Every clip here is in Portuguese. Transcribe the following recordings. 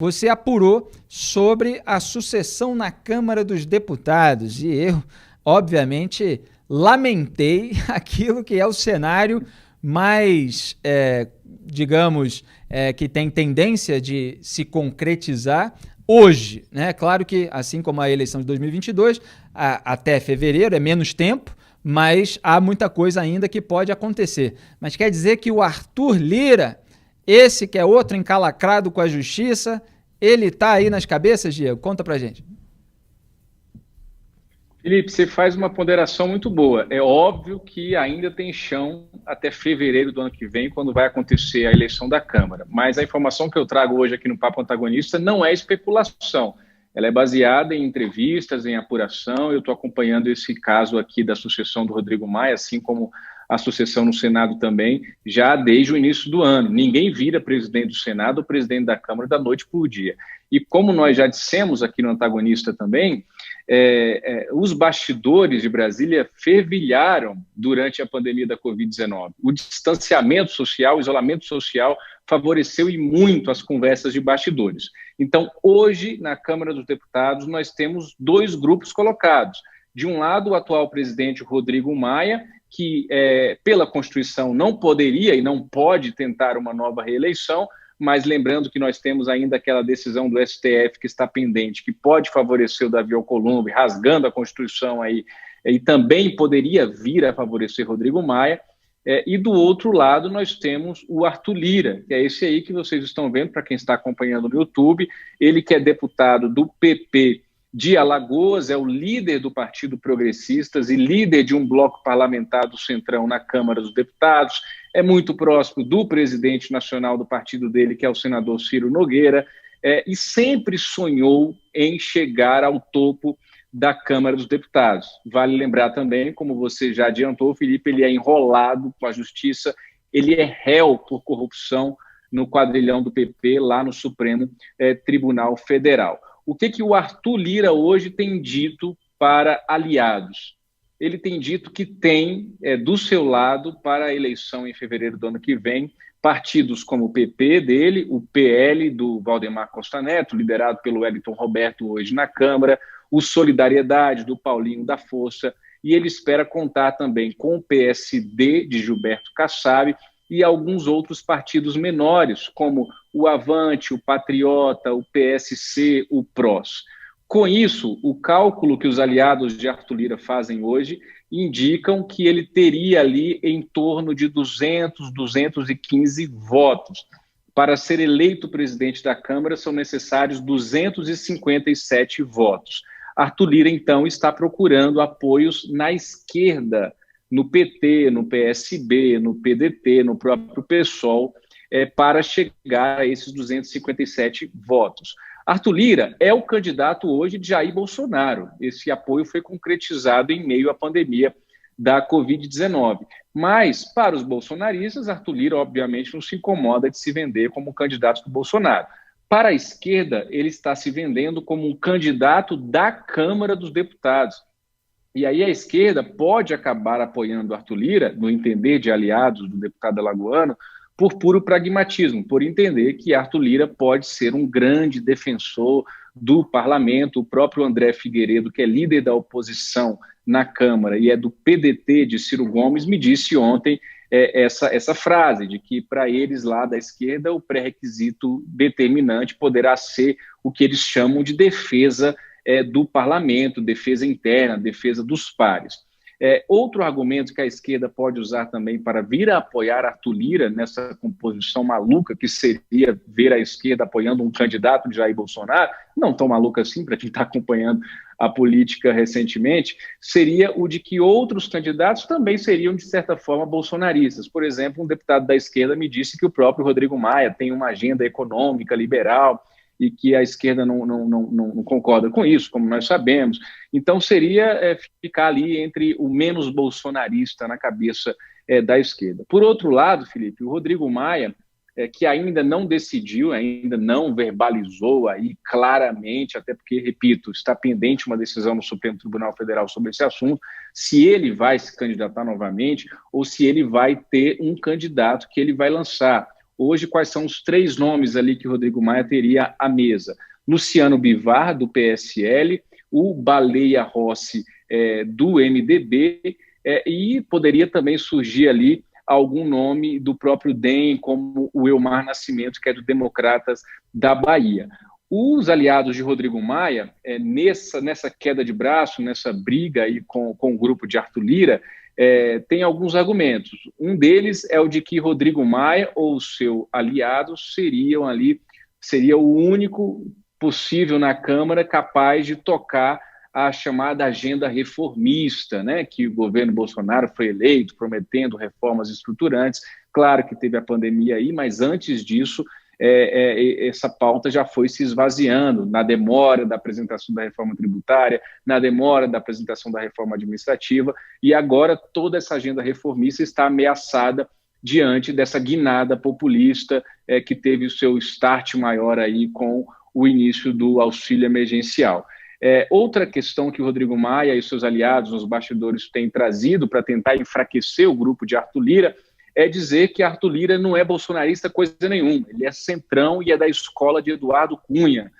você apurou sobre a sucessão na Câmara dos Deputados e eu, obviamente, lamentei aquilo que é o cenário mais, digamos, que tem tendência de se concretizar hoje, né? Claro que, assim como a eleição de 2022, até fevereiro é menos tempo, mas há muita coisa ainda que pode acontecer. Mas quer dizer que o Arthur Lira, esse que é outro encalacrado com a justiça, ele está aí nas cabeças, Diego? Conta pra gente. Felipe, você faz uma ponderação muito boa. É óbvio que ainda tem chão até fevereiro do ano que vem, quando vai acontecer a eleição da Câmara. Mas a informação que eu trago hoje aqui no Papo Antagonista não é especulação. Ela é baseada em entrevistas, em apuração. Eu estou acompanhando esse caso aqui da sucessão do Rodrigo Maia, assim como a sucessão no Senado também, já desde o início do ano. Ninguém vira presidente do Senado ou presidente da Câmara da noite para o dia. E como nós já dissemos aqui no Antagonista também, os bastidores de Brasília fervilharam durante a pandemia da Covid-19. O distanciamento social, o isolamento social favoreceu e muito as conversas de bastidores. Então, hoje, na Câmara dos Deputados, nós temos dois grupos colocados. De um lado, o atual presidente Rodrigo Maia, que, pela Constituição, não poderia e não pode tentar uma nova reeleição, mas lembrando que nós temos ainda aquela decisão do STF que está pendente, que pode favorecer o Davi Alcolumbre, rasgando a Constituição aí, e também poderia vir a favorecer Rodrigo Maia. E do outro lado nós temos o Arthur Lira, que é esse aí que vocês estão vendo, para quem está acompanhando no YouTube, ele que é deputado do PP de Alagoas, é o líder do Partido Progressistas e líder de um bloco parlamentar do Centrão na Câmara dos Deputados, é muito próximo do presidente nacional do partido dele, que é o senador Ciro Nogueira, e sempre sonhou em chegar ao topo da Câmara dos Deputados. Vale lembrar também, como você já adiantou, Felipe, ele é enrolado com a justiça, ele é réu por corrupção no quadrilhão do PP, lá no Supremo Tribunal Federal. O que o Arthur Lira hoje tem dito para aliados? Ele tem dito que tem do seu lado, para a eleição em fevereiro do ano que vem, partidos como o PP dele, o PL do Valdemar Costa Neto, liderado pelo Wellington Roberto hoje na Câmara, o Solidariedade do Paulinho da Força, e ele espera contar também com o PSD de Gilberto Kassab e alguns outros partidos menores, como o Avante, o Patriota, o PSC, o PROS. Com isso, o cálculo que os aliados de Arthur Lira fazem hoje indicam que ele teria ali em torno de 200, 215 votos. Para ser eleito presidente da Câmara, são necessários 257 votos. Arthur Lira, então, está procurando apoios na esquerda, no PT, no PSB, no PDT, no próprio PSOL, para chegar a esses 257 votos. Arthur Lira é o candidato hoje de Jair Bolsonaro. Esse apoio foi concretizado em meio à pandemia da Covid-19. Mas, para os bolsonaristas, Arthur Lira, obviamente, não se incomoda de se vender como candidato do Bolsonaro. Para a esquerda, ele está se vendendo como um candidato da Câmara dos Deputados. E aí a esquerda pode acabar apoiando Arthur Lira, no entender de aliados do deputado alagoano, por puro pragmatismo, por entender que Arthur Lira pode ser um grande defensor do parlamento. O próprio André Figueiredo, que é líder da oposição na Câmara e é do PDT de Ciro Gomes, me disse ontem essa frase, de que para eles lá da esquerda o pré-requisito determinante poderá ser o que eles chamam de defesa do parlamento, defesa interna, defesa dos pares. Outro argumento que a esquerda pode usar também para vir a apoiar Arthur Lira nessa composição maluca que seria ver a esquerda apoiando um candidato de Jair Bolsonaro, não tão maluca assim para quem está acompanhando a política recentemente, seria o de que outros candidatos também seriam, de certa forma, bolsonaristas. Por exemplo, um deputado da esquerda me disse que o próprio Rodrigo Maia tem uma agenda econômica liberal e que a esquerda não concorda com isso, como nós sabemos. Então, seria ficar ali entre o menos bolsonarista na cabeça da esquerda. Por outro lado, Felipe, o Rodrigo Maia, que ainda não decidiu, ainda não verbalizou aí claramente, até porque, repito, está pendente uma decisão no Supremo Tribunal Federal sobre esse assunto, se ele vai se candidatar novamente ou se ele vai ter um candidato que ele vai lançar. hoje quais são os 3 nomes ali que Rodrigo Maia teria à mesa. Luciano Bivar, do PSL, o Baleia Rossi, do MDB, e poderia também surgir ali algum nome do próprio DEM, como o Elmar Nascimento, que é do Democratas da Bahia. Os aliados de Rodrigo Maia, nessa queda de braço, nessa briga aí com o grupo de Arthur Lira, tem alguns argumentos. Um deles é o de que Rodrigo Maia ou seu aliado seria o único possível na Câmara capaz de tocar a chamada agenda reformista, né, que o governo Bolsonaro foi eleito prometendo reformas estruturantes. Claro que teve a pandemia aí, mas antes disso essa pauta já foi se esvaziando na demora da apresentação da reforma tributária, na demora da apresentação da reforma administrativa, e agora toda essa agenda reformista está ameaçada diante dessa guinada populista que teve o seu start maior aí com o início do auxílio emergencial. Outra questão que o Rodrigo Maia e seus aliados nos bastidores têm trazido para tentar enfraquecer o grupo de Arthur Lira é dizer que Arthur Lira não é bolsonarista coisa nenhuma, ele é centrão e é da escola de Eduardo Cunha,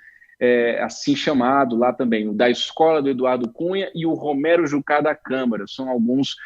assim chamado lá também, o da escola do Eduardo Cunha e o Romero Jucá da Câmara, são alguns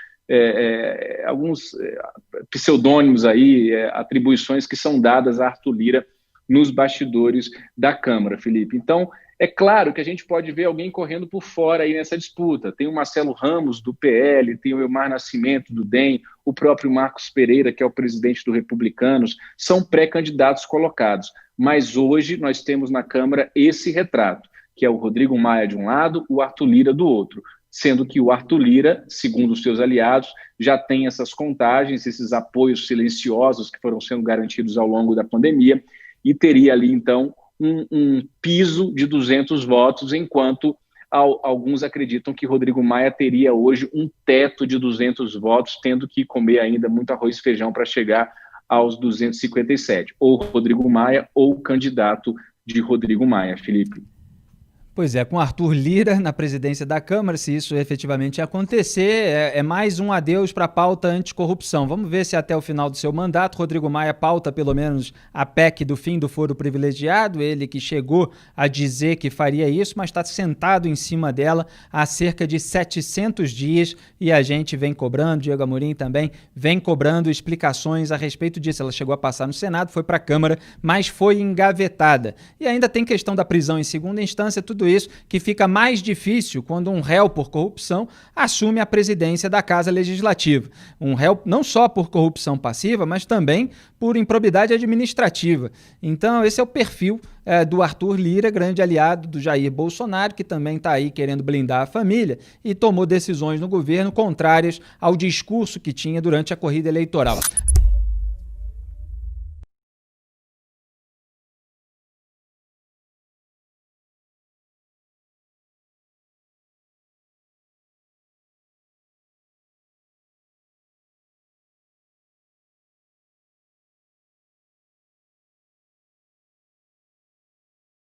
pseudônimos aí, atribuições que são dadas a Arthur Lira nos bastidores da Câmara, Felipe. Então, é claro que a gente pode ver alguém correndo por fora aí nessa disputa. Tem o Marcelo Ramos, do PL, tem o Elmar Nascimento, do DEM, o próprio Marcos Pereira, que é o presidente do Republicanos, são pré-candidatos colocados. Mas hoje nós temos na Câmara esse retrato, que é o Rodrigo Maia de um lado, o Arthur Lira do outro, sendo que o Arthur Lira, segundo os seus aliados, já tem essas contagens, esses apoios silenciosos que foram sendo garantidos ao longo da pandemia, e teria ali, então, um piso de 200 votos, enquanto alguns acreditam que Rodrigo Maia teria hoje um teto de 200 votos, tendo que comer ainda muito arroz e feijão para chegar aos 257. Ou Rodrigo Maia ou o candidato de Rodrigo Maia, Felipe. Pois é, com Arthur Lira na presidência da Câmara, se isso efetivamente acontecer, é mais um adeus para a pauta anticorrupção. Vamos ver se até o final do seu mandato Rodrigo Maia pauta pelo menos a PEC do fim do foro privilegiado, ele que chegou a dizer que faria isso, mas está sentado em cima dela há cerca de 700 dias e a gente vem cobrando, Diego Amorim também vem cobrando explicações a respeito disso. Ela chegou a passar no Senado, foi para a Câmara, mas foi engavetada. E ainda tem questão da prisão em segunda instância, tudo isso que fica mais difícil quando um réu por corrupção assume a presidência da Casa Legislativa. Um réu não só por corrupção passiva, mas também por improbidade administrativa. Então, esse é o perfil do Arthur Lira, grande aliado do Jair Bolsonaro, que também está aí querendo blindar a família e tomou decisões no governo contrárias ao discurso que tinha durante a corrida eleitoral.